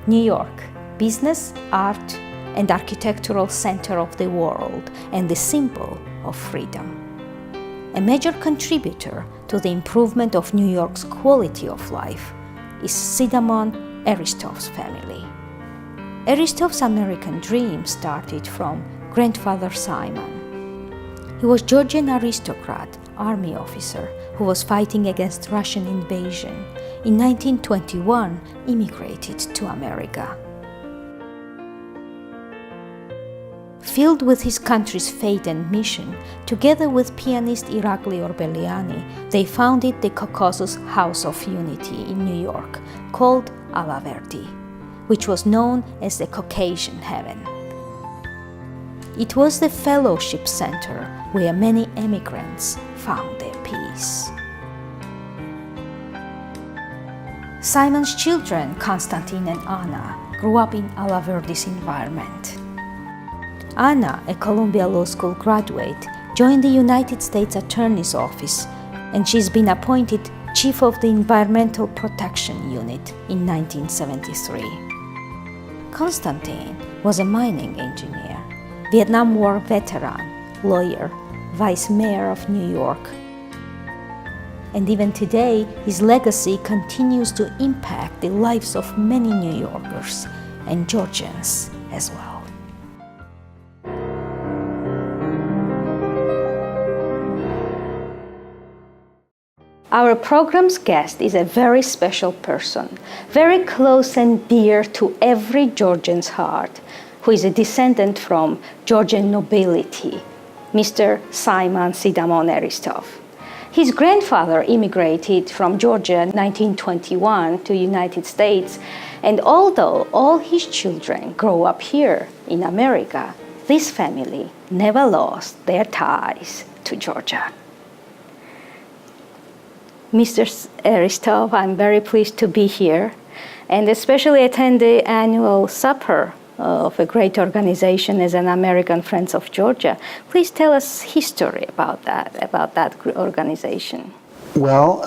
New York, business, art, and architectural center of the world and the symbol of freedom. A major contributor to the improvement of New York's quality of life is Sidamon-Eristoff's family. Eristoff's American dream started from grandfather Simon. He was Georgian aristocrat, army officer who was fighting against Russian invasion. In 1921, immigrated to America. Filled with his country's fate and mission, together with pianist Irakli Orbeliani, they founded the Caucasus House of Unity in New York, called Alaverdi, which was known as the Caucasian Heaven. It was the fellowship center where many immigrants found their peace. Simon's children, Konstantin and Anna, grew up in Alaverdi's environment. Anna, a Columbia Law School graduate, joined the United States Attorney's Office, and she's been appointed Chief of the Environmental Protection Unit in 1973. Konstantin was a mining engineer, Vietnam War veteran, lawyer, Vice Mayor of New York. And even today, his legacy continues to impact the lives of many New Yorkers and Georgians as well. Our program's guest is a very special person, very close and dear to every Georgian's heart, who is a descendant from Georgian nobility, Mr. Simon Sidamon-Eristoff. His grandfather immigrated from Georgia in 1921 to the United States, and although all his children grow up here in America, this family never lost their ties to Georgia. Mr. Eristoff, I'm very pleased to be here and especially attend the annual supper of a great organization as an American Friends of Georgia. Please tell us history about that organization. Well,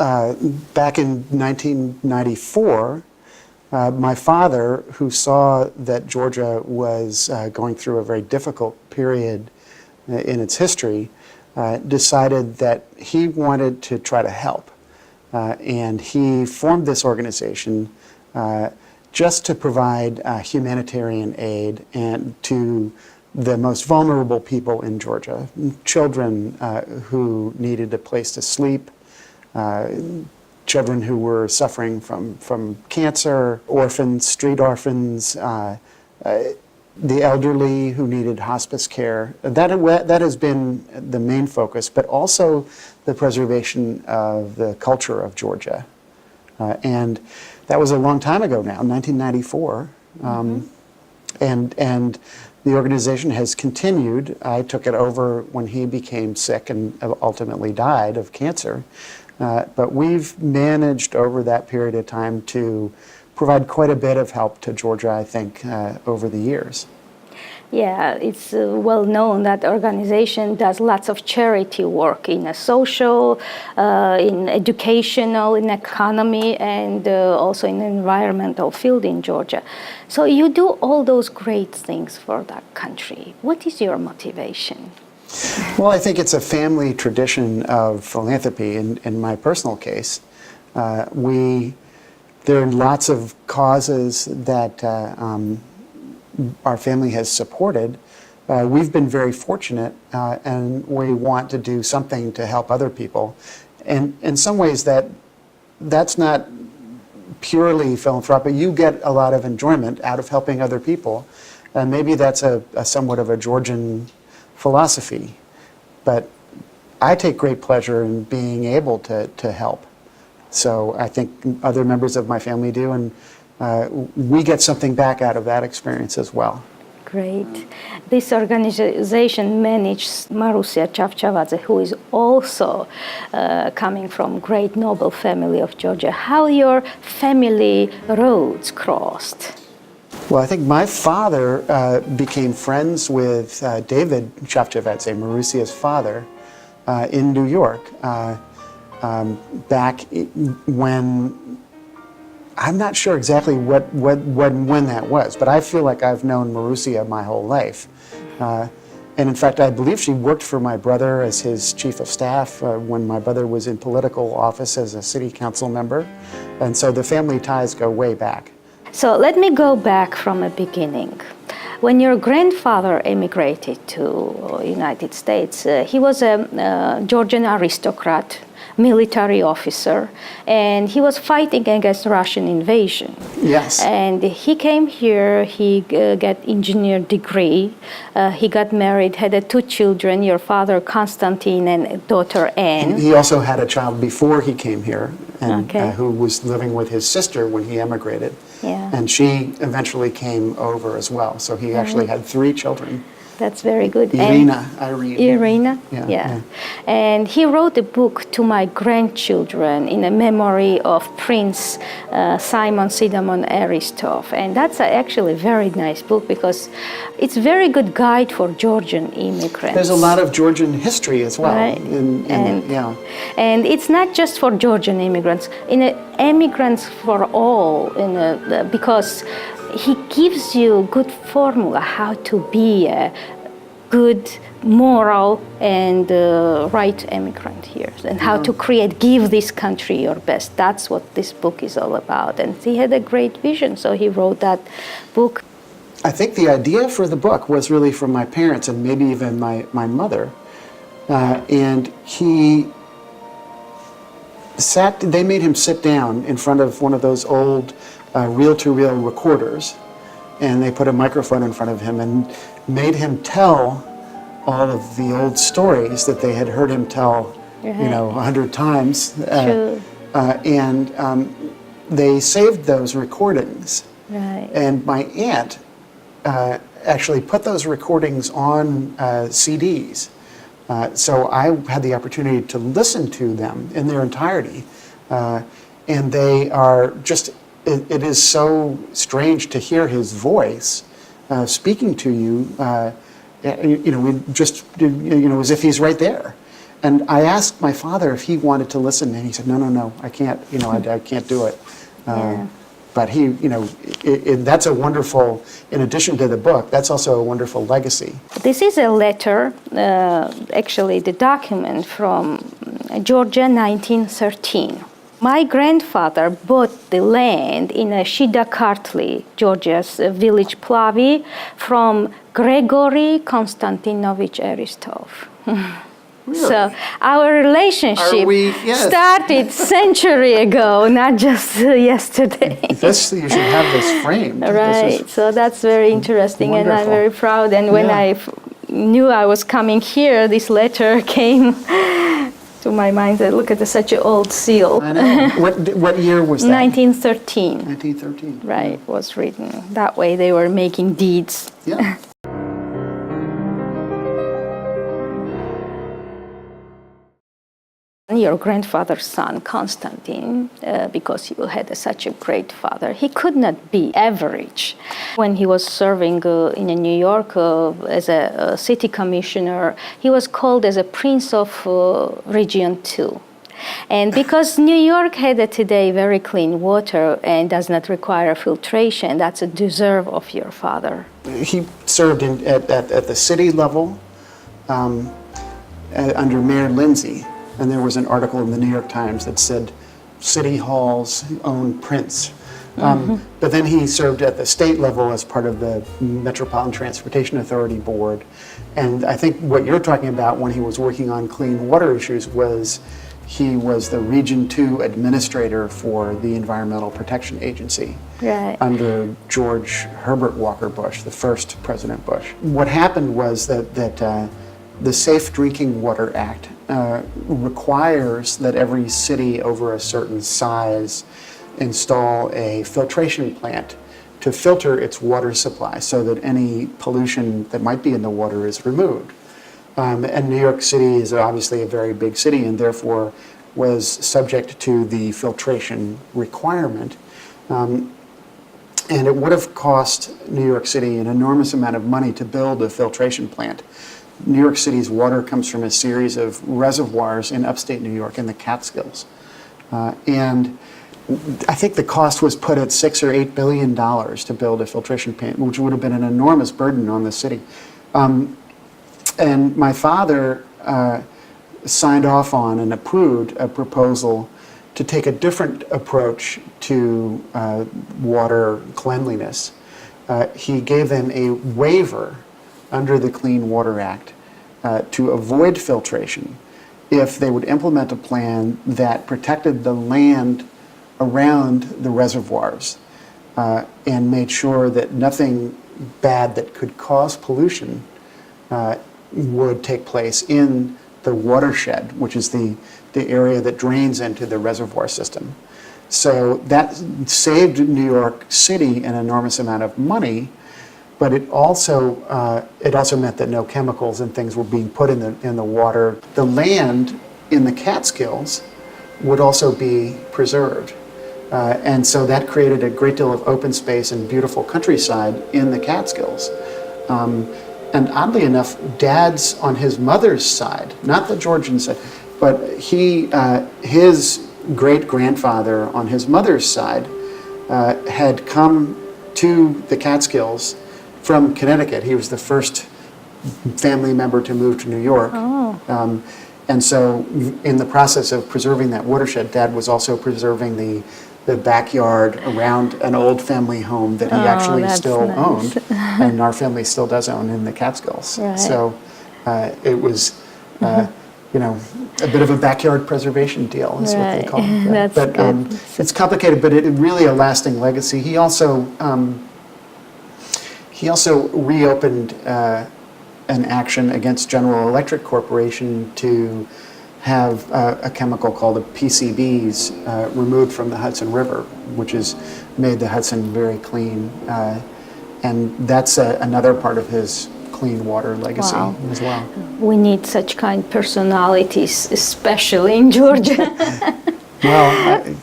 back in 1994, my father, who saw that Georgia was going through a very difficult period in its history, decided that he wanted to try to help. And he formed this organization just to provide humanitarian aid and to the most vulnerable people in Georgia, children who needed a place to sleep, children who were suffering from cancer, orphans, street orphans, the elderly who needed hospice care. That has been the main focus, but also the preservation of the culture of Georgia. And that was a long time ago now, 1994. And the organization has continued. I took it over when he became sick and ultimately died of cancer. But we've managed over that period of time to provide quite a bit of help to Georgia, I think, over the years. Yeah, it's well known that the organization does lots of charity work in a social, in educational, in economy, and also in the environmental field in Georgia. So you do all those great things for that country. What is your motivation? Well, I think it's a family tradition of philanthropy. In my personal case, there are lots of causes that our family has supported. We've been very fortunate, and we want to do something to help other people. And in some ways, that's not purely philanthropic. You get a lot of enjoyment out of helping other people, and maybe that's a somewhat of a Georgian philosophy. But I take great pleasure in being able to help. So I think other members of my family do, and we get something back out of that experience as well. Great. This organization manages Marusia Chavchavadze, who is also coming from great noble family of Georgia. How your family roads crossed? Well, I think my father became friends with David Chavchavadze, Marusia's father, in New York back when I'm not sure exactly when that was, but I feel like I've known Marussia my whole life. And in fact, I believe she worked for my brother as his chief of staff when my brother was in political office as a city council member. And so the family ties go way back. So let me go back from the beginning. When your grandfather emigrated to United States, he was a Georgian aristocrat, military officer, and he was fighting against Russian invasion. Yes. And he came here, he got engineer degree, he got married, had 2 children, your father Constantine and daughter Anne. He also had a child before he came here, and who was living with his sister when he emigrated. Yeah. And she eventually came over as well. So he actually had 3 children. That's very good. Irina. Yeah. And he wrote a book to my grandchildren in a memory of Prince Sidamon-Eristoff. And that's actually a very nice book because it's a very good guide for Georgian immigrants. There's a lot of Georgian history as well. Right. And it's not just for Georgian immigrants, immigrants for all, because he gives you good formula how to be a good, moral, and right immigrant here, and how to give this country your best. That's what this book is all about. And he had a great vision, so he wrote that book. I think the idea for the book was really from my parents and maybe even my mother. And they made him sit down in front of one of those old reel-to-reel recorders, and they put a microphone in front of him and made him tell all of the old stories that they had heard him tell, 100 times. And they saved those recordings. Right. And my aunt actually put those recordings on CDs. So I had the opportunity to listen to them in their entirety. And they are just, it is so strange to hear his voice speaking to you, as if he's right there. And I asked my father if he wanted to listen, and he said, no, I can't, I can't do it. But he, that's a wonderful, in addition to the book, that's also a wonderful legacy. This is a letter, actually the document from Georgia 1913. My grandfather bought the land in Shida Georgia's village Plavi, from Gregory Konstantinovich Eristoff. Really? So our relationship started century ago, not just yesterday. You should have this framed. Right, so that's very interesting, wonderful. And I'm very proud. And when I knew I was coming here, this letter came to my mind. That look at such an old seal. I know. What year was that? 1913. 1913. Right, was written. That way they were making deeds. Yeah. Your grandfather's son, Constantine, because he had such a great father, he could not be average. When he was serving in New York as a city commissioner, he was called as a Prince of Region 2. And because New York had today very clean water and does not require filtration, that's a deserve of your father. He served at the city level under Mayor Lindsay. And there was an article in the New York Times that said, City Hall's own prince. But then he served at the state level as part of the Metropolitan Transportation Authority Board. And I think what you're talking about when he was working on clean water issues was he was the Region 2 administrator for the Environmental Protection Agency under George Herbert Walker Bush, the first President Bush. What happened was that the Safe Drinking Water Act requires that every city over a certain size install a filtration plant to filter its water supply so that any pollution that might be in the water is removed. And New York City is obviously a very big city and therefore was subject to the filtration requirement. And it would have cost New York City an enormous amount of money to build a filtration plant. New York City's water comes from a series of reservoirs in upstate New York in the Catskills. And I think the cost was put at $6 or $8 billion to build a filtration plant, which would have been an enormous burden on the city. And my father signed off on and approved a proposal to take a different approach to water cleanliness. He gave them a waiver under the Clean Water Act to avoid filtration if they would implement a plan that protected the land around the reservoirs and made sure that nothing bad that could cause pollution would take place in the watershed, which is the area that drains into the reservoir system. So that saved New York City an enormous amount of money, but it also meant that no chemicals and things were being put in the water. The land in the Catskills would also be preserved. And so that created a great deal of open space and beautiful countryside in the Catskills. And oddly enough, Dad's on his mother's side, not the Georgian side, but his great-grandfather on his mother's side had come to the Catskills from Connecticut. He was the first family member to move to New York. Oh. And so in the process of preserving that watershed, Dad was also preserving the backyard around an old family home that he actually still owned, and our family still does own in the Catskills. Right. So it was, a bit of a backyard preservation deal is what they call it. That's but good. It's complicated, but it really a lasting legacy. He also reopened an action against General Electric Corporation to have a chemical called the PCBs removed from the Hudson River, which has made the Hudson very clean. And that's another part of his clean water legacy as well. We need such kind personalities, especially in Georgia. Well,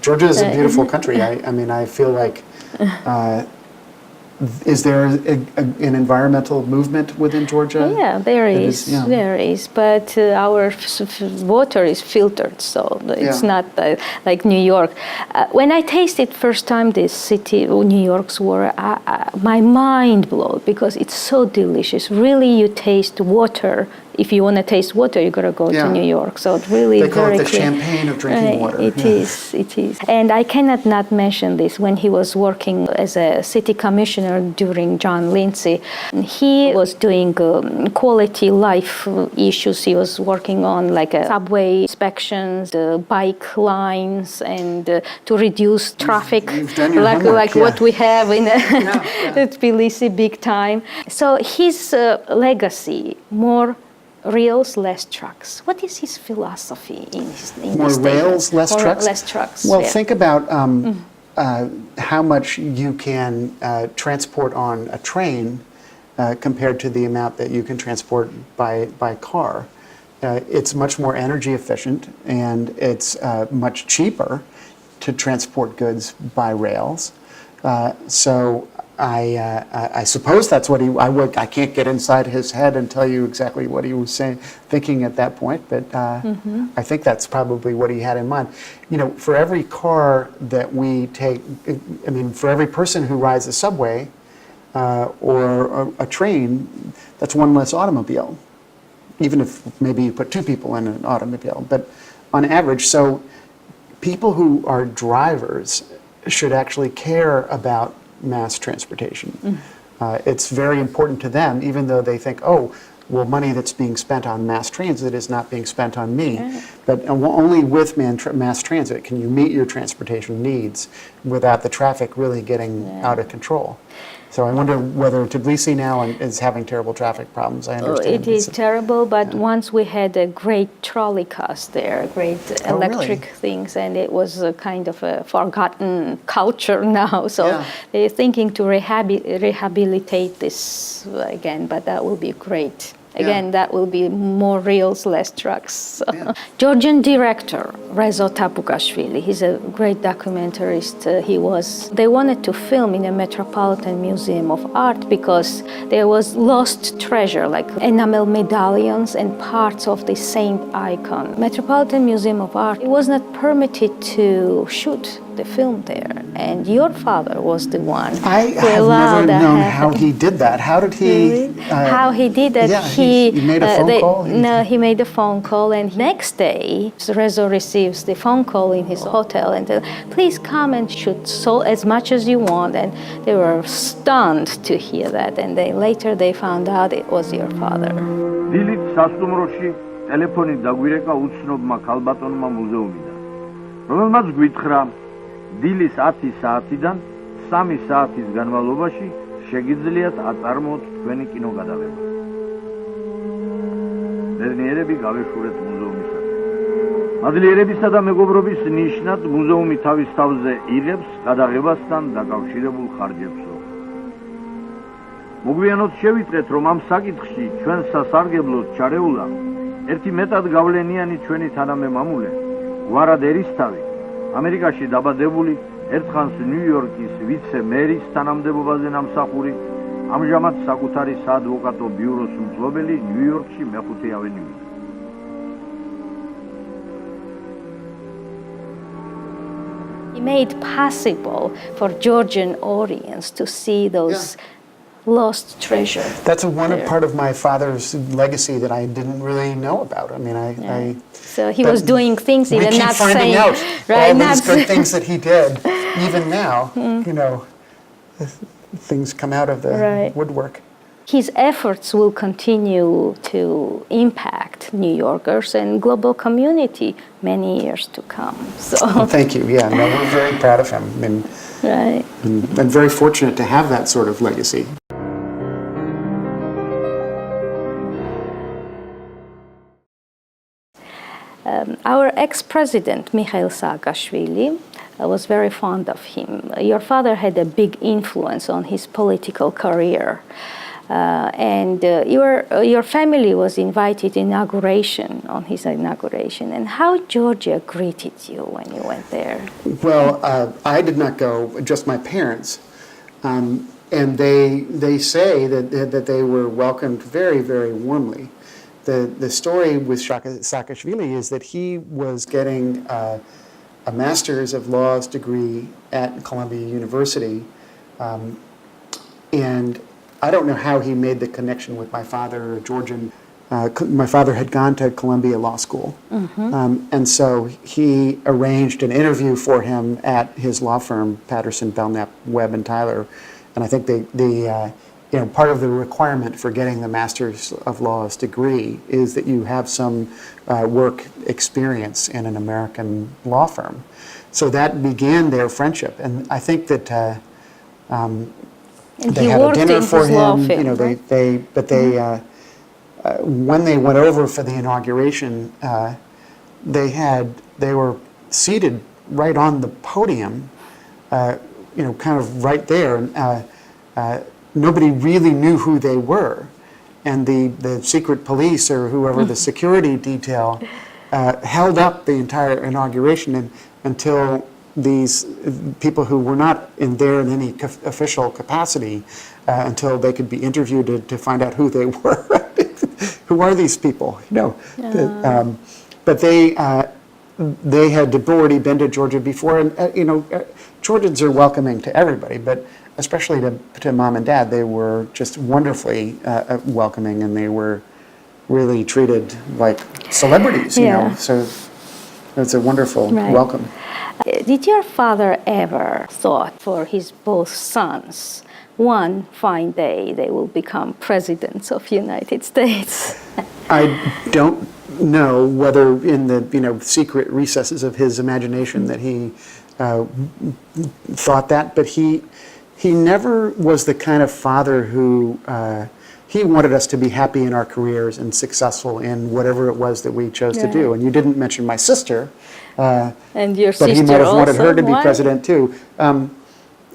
Georgia is a beautiful country. I mean, I feel like, is there an environmental movement within Georgia? Yeah, there is. There is, but our water is filtered, so it's not like New York. When I tasted first time this city, New York's water, my mind blew because it's so delicious. Really, you taste water. If you want to taste water, you gotta go to New York. So it really they call very it the clean. champagne of drinking water. It is. And I cannot not mention this. When he was working as a city commissioner during John Lindsay, he was doing quality life issues. He was working on like subway inspections, the bike lines, and to reduce traffic, like what we have in Tbilisi big time. So his legacy, more rails, less trucks. What is his philosophy in more this rails, less or trucks? Less trucks. Well, think about how much you can transport on a train compared to the amount that you can transport by car. It's much more energy efficient, and it's much cheaper to transport goods by rails. So I suppose that's what I can't get inside his head and tell you exactly what he was thinking at that point, but I think that's probably what he had in mind. For every car that we take, for every person who rides a subway or a train, that's one less automobile, even if maybe you put two people in an automobile, but on average. So people who are drivers should actually care about mass transportation. It's very important to them, even though they think, money that's being spent on mass transit is not being spent on me. Right. But only with mass transit can you meet your transportation needs without the traffic really getting out of control. So I wonder whether Tbilisi now is having terrible traffic problems. I understand. It is terrible, but once we had a great trolley cars there, great electric things, and it was a kind of a forgotten culture now. So they're thinking to rehabilitate this again, but that will be great. Again, that will be more rails, less trucks. Georgian director, Rezo Tapugashvili, he's a great documentarist. They wanted to film in a Metropolitan Museum of Art because there was lost treasure, like enamel medallions and parts of the saint icon. Metropolitan Museum of Art, it was not permitted to shoot the film there, and your father was the one I who have allowed never that known happen. how he did that. How did he? Really? How he did that? Yeah, he made a phone call? No, he made a phone call, and next day, Rezo receives the phone call in his hotel, and please come and shoot as much as you want. And they were stunned to hear that, and later they found out it was your father. დილით სასტუმროში ტელეფონი დაგვირეკა უცნობმა ქალბატონმა მუზეუმიდან, რომელმაც გვითხრა დილის 10 საათიდან 3 საათის განმავლობაში შეგიძლიათ აწარმოოთ თქვენი კინოგადაღება. ბედნიერები გავეშურეთ მუზეუმისაკენ. მადლიერებისა და მეგობრობის ნიშნად მუზეუმი თავის თავზე იღებს გადაღებასთან დაკავშირებულ ხარჯებსო. მოგვიანოთ შევიწყეთ, რომ ამ საკითხში ჩვენ სასარგებლოდ ჩარეულა ერთი მეტად გავლენიანი ჩვენი თანამემამულე, გვარად ერისთავი, ამერიკაში დაბადებული, ერთხანს ნიუ-იორკის ვიცე-მერის თანამდებობაზე ნამსახური, ამჟამად საკუთარი საადვოკატო ბიუროს მფლობელი ნიუ-იორკში მეხუთე ავენიუზე. He made possible for Georgian audience to see those lost treasure. That's part of my father's legacy that I didn't really know about. I mean, So he was doing things we even keep not finding saying, out right? all Not these good things that he did. Even now, you know, things come out of the woodwork. His efforts will continue to impact New Yorkers and global community many years to come. So Well, thank you. Yeah, no, we're very proud of him and very fortunate to have that sort of legacy. Our ex-president, Mikhail Saakashvili, was very fond of him. Your father had a big influence on his political career. And your family was invited on his inauguration. And how Georgia greeted you when you went there? Well, I did not go, just my parents. And they say that they were welcomed very, very warmly. The story with Saakashvili is that he was getting a Master's of Laws degree at Columbia University. And I don't know how he made the connection with my father, Georgian. My father had gone to Columbia Law School. And so he arranged an interview for him at his law firm, Patterson, Belknap, Webb, and Tyler. And I think part of the requirement for getting the Master's of Laws degree is that you have some work experience in an American law firm. So that began their friendship. And I think that they had a dinner for him. When they went over for the inauguration, they were seated right on the podium, kind of right there. Nobody really knew who they were. And the secret police or whoever, the security detail, held up the entire inauguration until these people who were not in any official capacity, until they could be interviewed to find out who they were. Who are these people? But they had already been to Georgia before, and Georgians are welcoming to everybody, but especially to mom and dad, they were just wonderfully welcoming, and they were really treated like celebrities, you know. So it's a wonderful welcome. Did your father ever thought for his both sons, one fine day they will become presidents of the United States? I don't know whether in the secret recesses of his imagination that he thought that, but he never was the kind of father who he wanted us to be happy in our careers and successful in whatever it was that we chose to do. And you didn't mention my sister. And your sister, but he might have wanted her to be president too.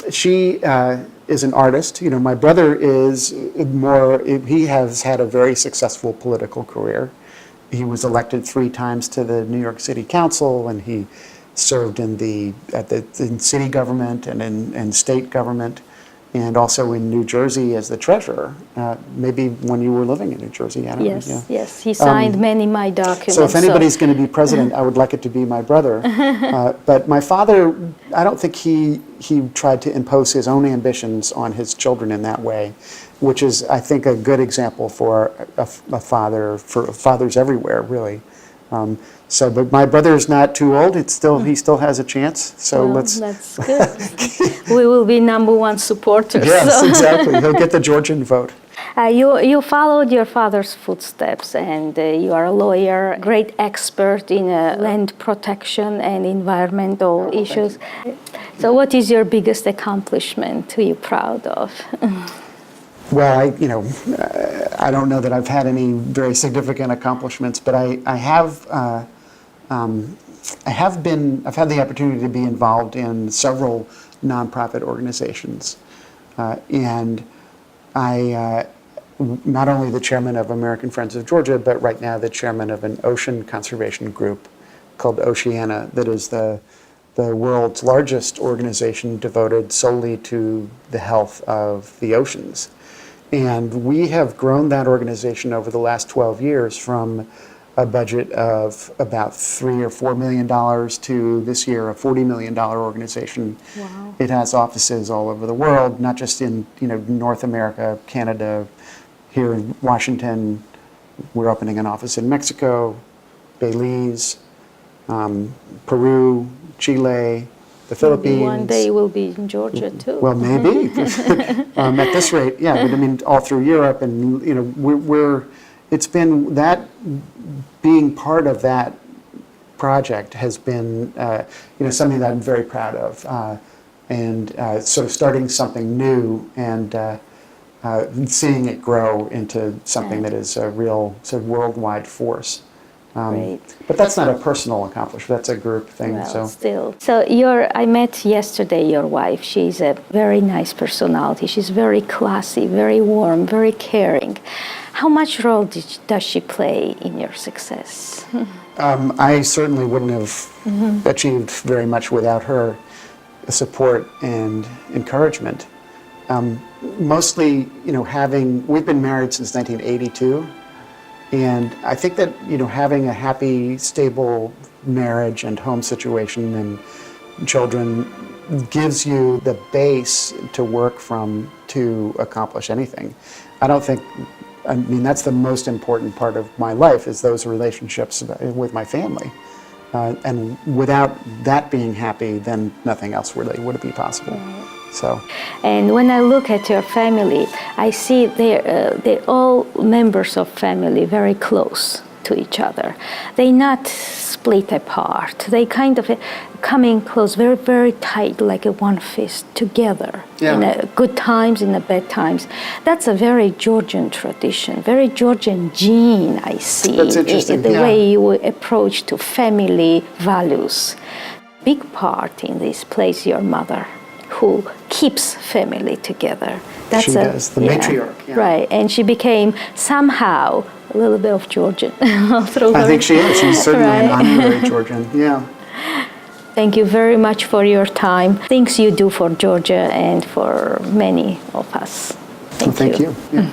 She is an artist. My brother is more. He has had a very successful political career. He was elected 3 times to the New York City Council, and he served in city government and in state government. and also in New Jersey as the treasurer, maybe when you were living in New Jersey. I don't know. Yeah. Yes, he signed many of my documents. So if anybody's going to be president, I would like it to be my brother. But my father, I don't think he tried to impose his own ambitions on his children in that way, which is, I think, a good example for a father, for fathers everywhere, really. But my brother is not too old. He still has a chance. So well, let's. That's good. We will be #1 supporters. Yes, so. exactly. He'll get the Georgian vote. You followed your father's footsteps, and you are a lawyer, great expert in land protection and environmental issues. So, what is your biggest accomplishment? Who are you proud of? Well, I don't know that I've had any very significant accomplishments, but I've had the opportunity to be involved in several nonprofit organizations, and I not only the chairman of American Friends of Georgia, but right now the chairman of an ocean conservation group called Oceana, that is the world's largest organization devoted solely to the health of the oceans. And we have grown that organization over the last 12 years from a budget of about $3 or $4 million to this year a $40 million organization. Wow. It has offices all over the world, not just in North America, Canada, here in Washington. We're opening an office in Mexico, Belize, Peru, Chile, the Philippines. Maybe one day we'll be in Georgia too. Well, maybe. At this rate, yeah. But I mean, all through Europe, and it's been that being part of that project has been something that I'm very proud of, and sort of starting something new and seeing it grow into something that is a real sort of worldwide force. Great. But that's not a personal accomplishment. That's a group thing. Well, still. So I met yesterday your wife. She's a very nice personality. She's very classy, very warm, very caring. How much role does she play in your success? I certainly wouldn't have achieved very much without her support and encouragement. Mostly, we've been married since 1982. And I think that, having a happy, stable marriage and home situation and children gives you the base to work from to accomplish anything. That's the most important part of my life, is those relationships with my family. And without that being happy, then nothing else really would be possible. Right. So. And when I look at your family, I see they're all members of family, very close to each other. They not split apart. They kind of coming close, very, very tight, like a one fist together. Yeah. In the good times, in the bad times. That's a very Georgian tradition, very Georgian gene, I see. That's interesting. The way you approach to family values. Big part in this plays your mother, who keeps family together. She does, the matriarch. Yeah. Right, and she became somehow a little bit of Georgian through her. I think she is. She's certainly an honorary Georgian. Yeah. Thank you very much for your time. Things you do for Georgia and for many of us. Thank you. Yeah.